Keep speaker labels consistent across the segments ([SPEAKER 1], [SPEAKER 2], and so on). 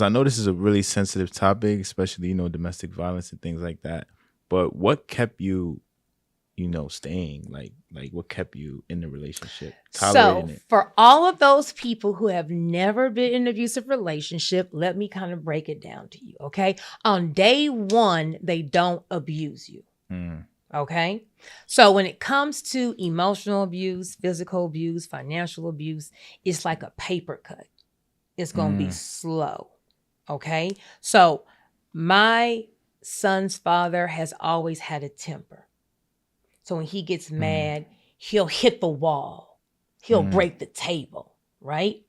[SPEAKER 1] I know this is a really sensitive topic, especially, domestic violence and things like that. But what kept you, staying? Like what kept you in the relationship, tolerating
[SPEAKER 2] So,
[SPEAKER 1] it?
[SPEAKER 2] for all of those people who have never been in an abusive relationship, let me kind of break it down to you, okay? On day one, they don't abuse you,
[SPEAKER 1] Mm,
[SPEAKER 2] okay? So, when it comes to emotional abuse, physical abuse, financial abuse, it's like a paper cut. It's going to be
[SPEAKER 1] mm,
[SPEAKER 2] slow, okay? So, my son's father has always had a temper. So, when he gets
[SPEAKER 1] mm,
[SPEAKER 2] mad, he'll hit the wall. He'll
[SPEAKER 1] mm,
[SPEAKER 2] break the table, right?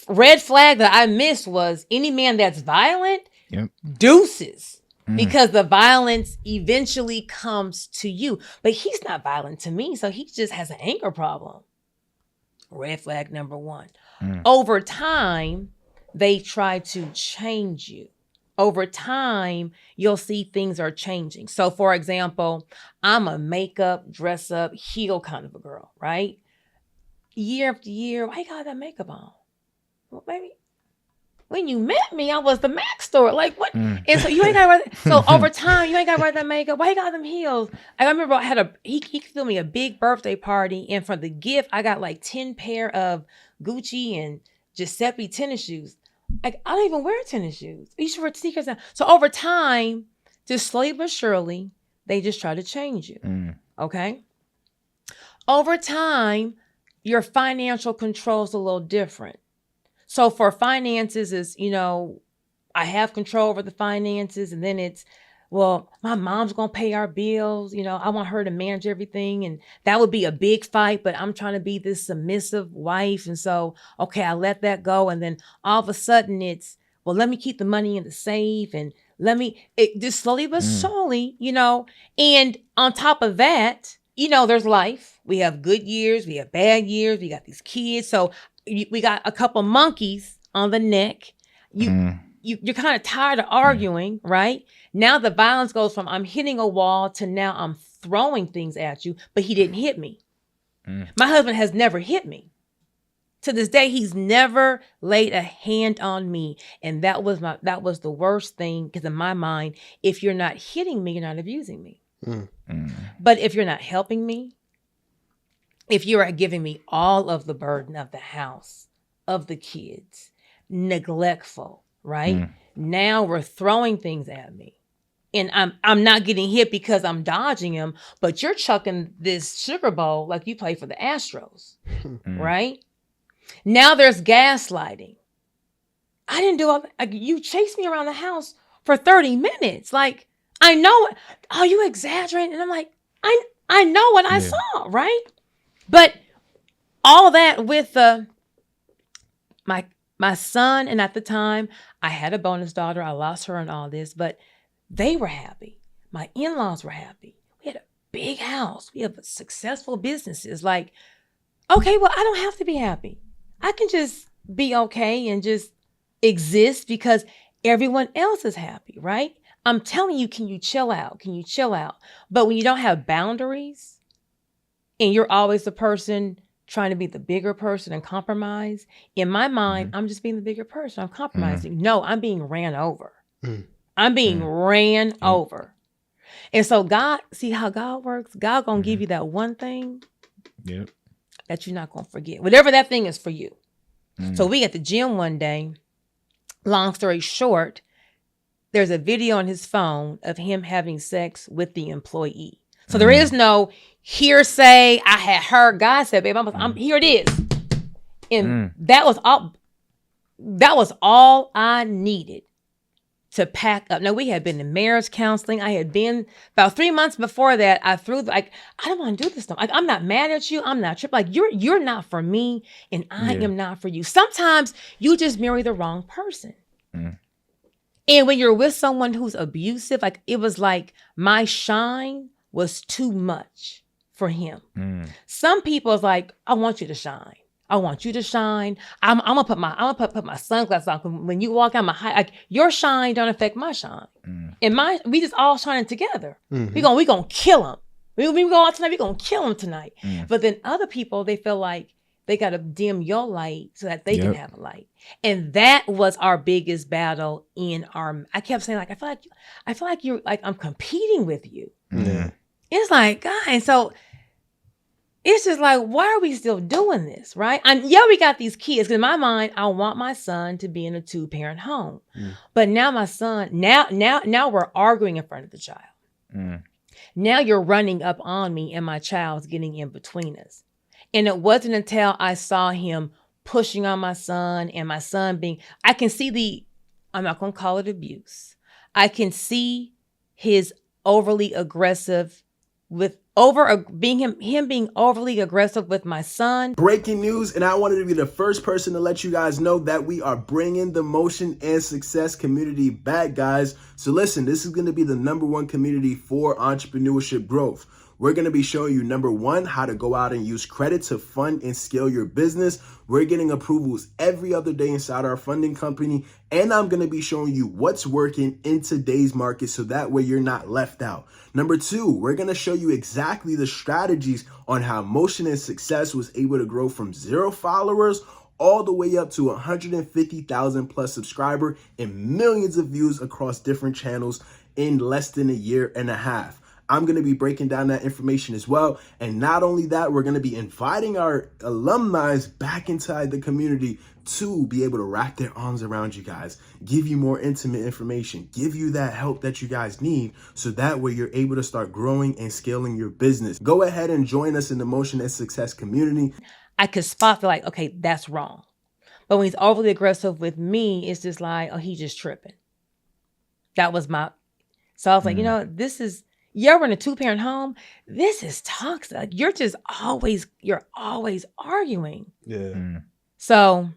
[SPEAKER 2] Red flag that I missed was any man that's violent,
[SPEAKER 1] yep.
[SPEAKER 2] deuces.
[SPEAKER 1] Mm,
[SPEAKER 2] Because the violence eventually comes to you. But he's not violent to me, so he just has an anger problem. Red flag number one.
[SPEAKER 1] mm,
[SPEAKER 2] Over time, they try to change you. Over time, you'll see things are changing. So, for example, I'm a makeup, dress up, heel kind of a girl, right? Year after year, why you got that makeup on? Well, baby, when you met me, I was the Mac store. Like, what?
[SPEAKER 1] mm.
[SPEAKER 2] And so you ain't got to wear that. So over time, you ain't got to wear that makeup. Why you got them heels? I remember I had he threw me a big birthday party. And for the gift, I got like 10 pair of Gucci and Giuseppe tennis shoes. Like, I don't even wear tennis shoes. You should wear sneakers now. So over time, just slowly but surely, they just try to change you.
[SPEAKER 1] Mm,
[SPEAKER 2] Okay? Over time, your financial control is a little different. So for finances is, I have control over the finances, and then it's, well, my mom's going to pay our bills. I want her to manage everything. And that would be a big fight, but I'm trying to be this submissive wife. And so, okay, I let that go. And then all of a sudden it's, well, let me keep the money in the safe and it just slowly but
[SPEAKER 1] mm,
[SPEAKER 2] slowly, and on top of that, there's life. We have good years, we have bad years, we got these kids. So we got a couple monkeys on the neck.
[SPEAKER 1] mm,
[SPEAKER 2] You're kind of tired of
[SPEAKER 1] mm,
[SPEAKER 2] arguing, right? Now the violence goes from I'm hitting a wall to now I'm throwing things at you, but he didn't hit me.
[SPEAKER 1] mm.
[SPEAKER 2] My husband has never hit me. To this day, he's never laid a hand on me. And that was the worst thing, because in my mind, if you're not hitting me, you're not abusing me.
[SPEAKER 3] Mm.
[SPEAKER 1] Mm.
[SPEAKER 2] But if you're not helping me, if you are giving me all of the burden of the house, of the kids, neglectful, right?
[SPEAKER 1] Mm.
[SPEAKER 2] Now we're throwing things at me. And I'm not getting hit because I'm dodging them, but you're chucking this sugar bowl like you play for the Astros,
[SPEAKER 1] Mm.
[SPEAKER 2] right? Now there's gaslighting. I didn't do all that. Like, you chased me around the house for 30 minutes. Like, I know. Oh, you exaggerating? And I'm like, I know what I
[SPEAKER 1] Yeah.
[SPEAKER 2] saw, right? But all that with my son, and at the time I had a bonus daughter. I lost her and all this, but they were happy. My in-laws were happy. We had a big house. We have successful businesses. Like, okay, well, I don't have to be happy. I can just be okay and just exist because everyone else is happy, right? I'm telling you, can you chill out? Can you chill out? But when you don't have boundaries and you're always the person trying to be the bigger person and compromise, in my mind, I'm just being the bigger person. I'm compromising. No, I'm being ran over.
[SPEAKER 3] Mm.
[SPEAKER 2] I'm being ran
[SPEAKER 1] Yep.
[SPEAKER 2] over. And so God, see how God works? God gonna give
[SPEAKER 1] Mhm.
[SPEAKER 2] you that one thing
[SPEAKER 1] Yep.
[SPEAKER 2] that you're not gonna forget. Whatever that thing is for you.
[SPEAKER 1] Mm.
[SPEAKER 2] So we at the gym one day, long story short, there's a video on his phone of him having sex with the employee. So there is no hearsay. I had heard God said, babe, I'm here it is. And that was all I needed to pack up. Now, we had been in marriage counseling. I had been about 3 months before that. I don't want to do this. Like, I'm not mad at you. I'm not tripping. Like, you're not for me, and I
[SPEAKER 1] Yeah.
[SPEAKER 2] am not for you. Sometimes you just marry the wrong person.
[SPEAKER 1] Mm.
[SPEAKER 2] And when you're with someone who's abusive, like, it was like my shine was too much for him.
[SPEAKER 1] Mm.
[SPEAKER 2] Some people is like, I want you to shine. I want you to shine. I'm gonna put my sunglasses on. When you walk out, like, your shine don't affect my shine.
[SPEAKER 1] Mm.
[SPEAKER 2] And we just all shining together.
[SPEAKER 3] Mhm.
[SPEAKER 2] We gonna kill him. We go out tonight. We gonna kill him tonight.
[SPEAKER 1] Mm.
[SPEAKER 2] But then other people, they feel like They got to dim your light so that they can
[SPEAKER 1] Yep.
[SPEAKER 2] have a light. And that was our biggest battle in our, I kept saying, like, I feel like you're like, I'm competing with you.
[SPEAKER 3] Yeah.
[SPEAKER 2] It's like, God. And so it's just like, why are we still doing this? Right. And yeah, we got these kids. Cause in my mind, I want my son to be in a 2-parent home. But now my son, now we're arguing in front of the child. Now you're running up on me and my child's getting in between us. And it wasn't until I saw him pushing on my son and my son I can see I'm not going to call it abuse. I can see his overly aggressive being overly aggressive with my son.
[SPEAKER 3] Breaking news, and I wanted to be the first person to let you guys know that we are bringing the Motion and Success community back, guys. So listen, this is going to be the #1 community for entrepreneurship growth. We're going to be showing you, #1, how to go out and use credit to fund and scale your business. We're getting approvals every other day inside our funding company. And I'm going to be showing you what's working in today's market so that way you're not left out. #2, we're going to show you exactly the strategies on how Motion and Success was able to grow from 0 followers all the way up to 150,000 plus subscriber and millions of views across different channels in less than a year and a half. I'm going to be breaking down that information as well. And not only that, we're going to be inviting our alumni back inside the community to be able to wrap their arms around you guys, give you more intimate information, give you that help that you guys need, so that way you're able to start growing and scaling your business. Go ahead and join us in the Motion and Success community.
[SPEAKER 2] I could spot like, okay, that's wrong. But when he's overly aggressive with me, it's just like, oh, he's just tripping. That was so I was like, you're in a 2-parent home. This is toxic. You're always arguing.
[SPEAKER 3] Yeah.
[SPEAKER 2] So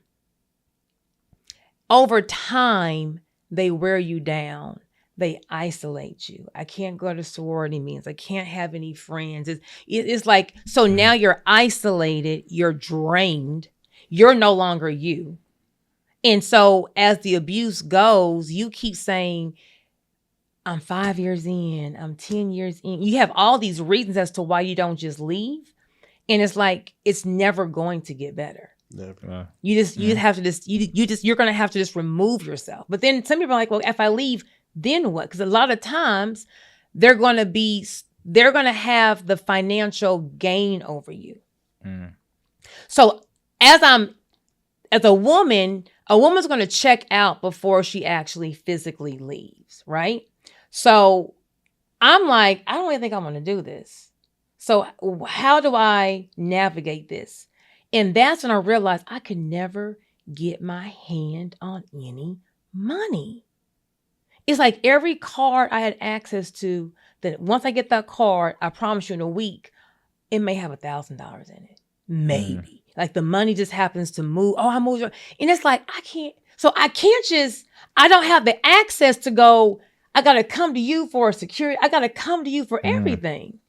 [SPEAKER 2] over time, they wear you down. They isolate you. I can't go to sorority meetings. I can't have any friends. It's like, so now you're isolated. You're drained. You're no longer you. And so as the abuse goes, you keep saying, I'm 5 years in, I'm 10 years in. You have all these reasons as to why you don't just leave. And it's like, it's never going to get better.
[SPEAKER 3] Never.
[SPEAKER 2] You're going to have to just remove yourself. But then some people are like, well, if I leave, then what? Because a lot of times they're going to have the financial gain over you. So as a woman's going to check out before she actually physically leaves, right? So I'm like, I don't really think I'm going to do this. So how do I navigate this? And that's when I realized I could never get my hand on any money. It's like every card I had access to, that once I get that card, I promise you in a week, it may have $1,000 in it. Maybe. Like the money just happens to move. Oh, I moved. And it's like, I don't have the access to go, I got to come to you for security. I got to come to you for everything.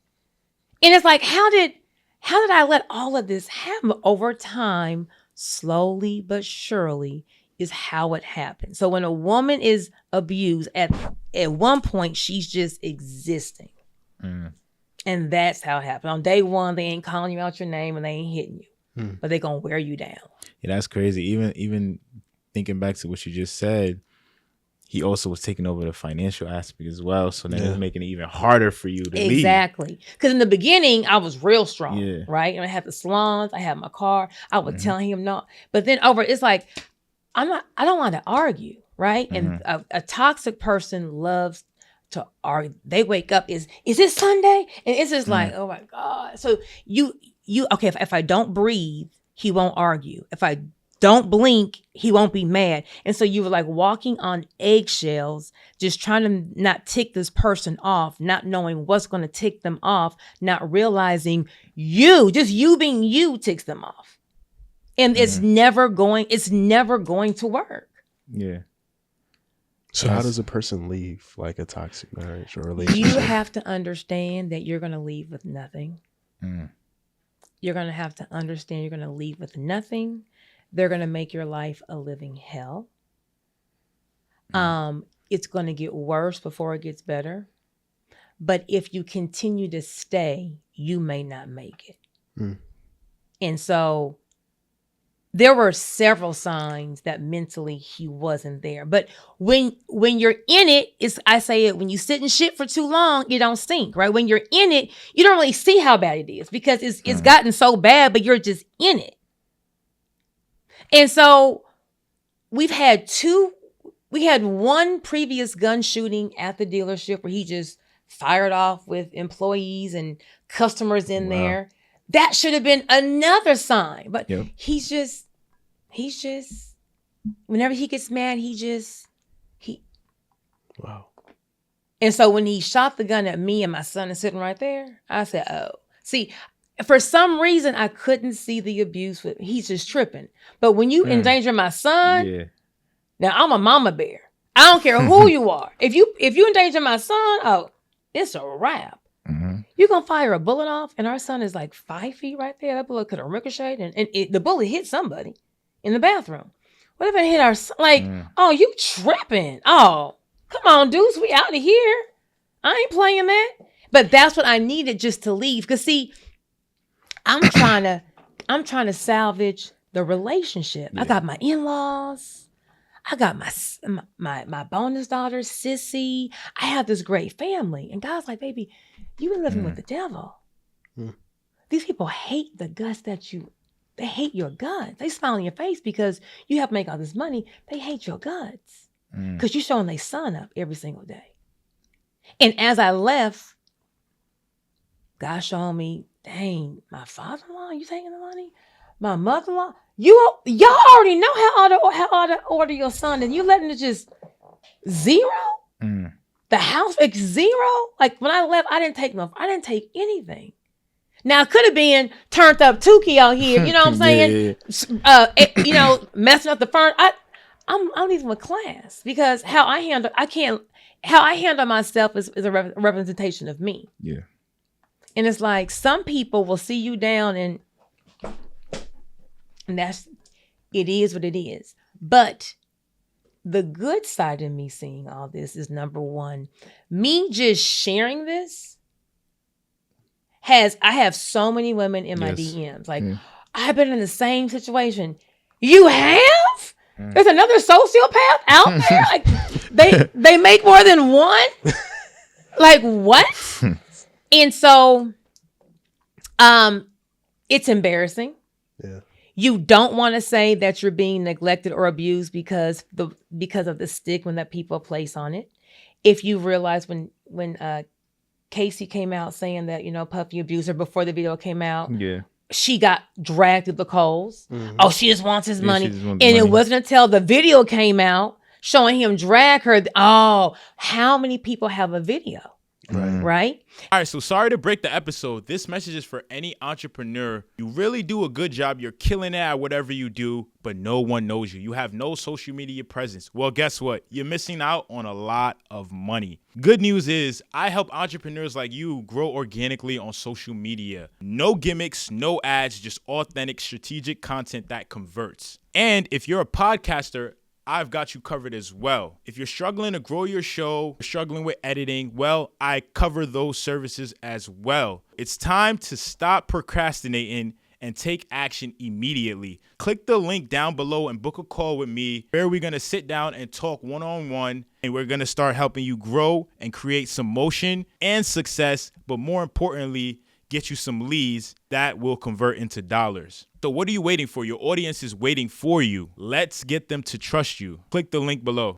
[SPEAKER 2] And it's like, how did I let all of this happen? Over time, slowly but surely, is how it happens. So when a woman is abused, at one point, she's just existing. And that's how it happened. On day one, they ain't calling you out your name and they ain't hitting you. But they're going to wear you down. Yeah,
[SPEAKER 1] that's crazy. Even thinking back to what you just said, he also was taking over the financial aspect as well. So then it's making it even harder for you to leave.
[SPEAKER 2] Exactly. Because in the beginning, I was real strong, right? And I had the salons, I had my car. I would tell him no. But then it's like, I don't want to argue, right? And a toxic person loves to argue. They wake up, is it Sunday? And it's just like, oh my God. So okay, if I don't breathe, he won't argue. If I don't blink, he won't be mad. And so you were like walking on eggshells, just trying to not tick this person off, not knowing what's going to tick them off, not realizing you being you ticks them off. And it's never going to work.
[SPEAKER 1] Yeah.
[SPEAKER 3] So how does a person leave like a toxic marriage or relationship?
[SPEAKER 2] You have to understand that you're going to leave with nothing. You're going to have to understand you're going to leave with nothing. They're going to make your life a living hell. It's going to get worse before it gets better. But if you continue to stay, you may not make it. And so there were several signs that mentally he wasn't there. But when you're in it, I say it, when you sit in shit for too long, you don't stink, right? When you're in it, you don't really see how bad it is because it's gotten so bad, but you're just in it. And so we had one previous gun shooting at the dealership where he just fired off with employees and customers in there. That should have been another sign. But he's just, whenever he gets mad,
[SPEAKER 3] Wow.
[SPEAKER 2] And so when he shot the gun at me and my son is sitting right there, I said, oh. See, for some reason, I couldn't see the abuse. He's just tripping. But when you endanger my son, now I'm a mama bear. I don't care who you are. If you endanger my son, oh, it's a wrap.
[SPEAKER 1] Mm-hmm.
[SPEAKER 2] You're going to fire a bullet off, and our son is like 5 feet right there. That bullet could have ricocheted, and the bullet hit somebody in the bathroom. What if it hit our son? Like, oh, you tripping. Oh, come on, dudes, we out of here. I ain't playing that. But that's what I needed just to leave. Because, see, I'm trying to salvage the relationship. I got my in-laws. I got my bonus daughter, Sissy. I have this great family. And God's like, baby, you been living with the devil. These people hate the guts they hate your guts. They smile in your face because you have to make all this money. They hate your guts because you're showing their son up every single day. And as I left, God showed me, dang, my father-in-law, you taking the money? My mother-in-law, y'all already know how to order your son, and you letting it just zero? The house like zero? Like when I left, I didn't take anything. Now it could have been turned up Tukey out here, you know what I'm saying? Messing up the furniture. I'm leaving with class because how I handle myself is a representation of me.
[SPEAKER 1] Yeah.
[SPEAKER 2] And it's like some people will see you down and it is what it is. But the good side of me seeing all this is, number one, me just sharing this I have so many women in my DMs. Like, I've been in the same situation. You have? There's another sociopath out there? Like they make more than one? Like what? And so it's embarrassing. Yeah. You don't want to say that you're being neglected or abused because of the stigma that people place on it. If you realize when Casey came out saying that, Puffy abused her before the video came out, she got dragged through the coals. Mm-hmm. Oh, she just wants his money. It wasn't until the video came out showing him drag her. Oh, how many people have a video? Right?
[SPEAKER 4] All right, so sorry to break the episode. This message is for any entrepreneur. You really do a good job. You're killing it at whatever you do, but no one knows you. You have no social media presence. Well, guess what? You're missing out on a lot of money. Good news is I help entrepreneurs like you grow organically on social media. No gimmicks, no ads, just authentic, strategic content that converts. And if you're a podcaster, I've got you covered as well. If you're struggling to grow your show, struggling with editing, well, I cover those services as well. It's time to stop procrastinating and take action immediately. Click the link down below and book a call with me where we're going to sit down and talk one-on-one, and we're going to start helping you grow and create some motion and success, but more importantly, get you some leads that will convert into dollars. So what are you waiting for? Your audience is waiting for you. Let's get them to trust you. Click the link below.